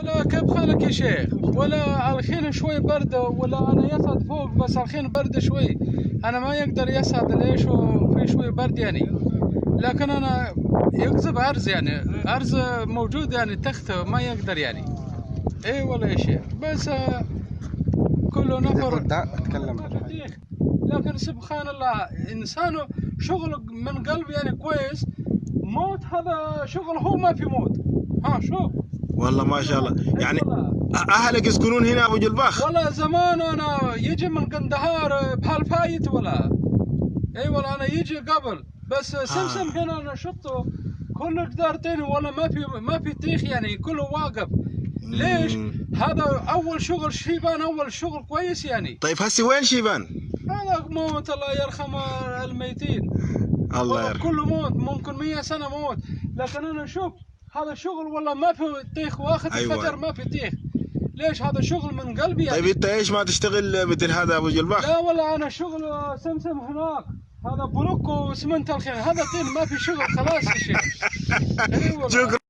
ولا كيف حالك يا شيخ؟ ولا الحين شوي برد، ولا انا يصعد فوق بس الحين برد شوي. انا ما يقدر يصعد ليش وفي شوي برد يعني. لكن انا يكذب ارز يعني، ارز موجود يعني تحت ما يقدر يعني. اي والله يا شيخ، بس كل نفر اتكلم بطيخ. لكن سبحان الله انسان شغل من قلب يعني كويس. موت هذا شغل، هو ما في موت. ها شوف والله ما شاء الله. أي يعني والله. اهلك يسكنون هنا ابو جلباخ؟ والله زمان انا يجي من قندهار بهالفايت ولا. اي والله انا يجي قبل، بس سمسم هنا انا شفته كله جدارتين، ولا ما في تيخ يعني، كله واقف. ليش؟ هذا اول شغل شيبان، اول شغل كويس يعني. طيب هسه وين شيبان؟ هذا موت الله يرحم الميتين. الله والله يرحمه. كله موت، ممكن 100 سنة موت. لكن أنا شوف هذا شغل والله ما في تيخ، واخذ ايوه الفجر ما في تيخ. ليش؟ هذا شغل من قلبي طيب يعني. انت ايش ما تشتغل مثل هذا ابو جلباخ؟ لا والله أنا شغل سمسم هناك. هذا بلوك واسمنت الخير، هذا طين ما في شغل خلاص يا شيخ. اي والله. شكرا.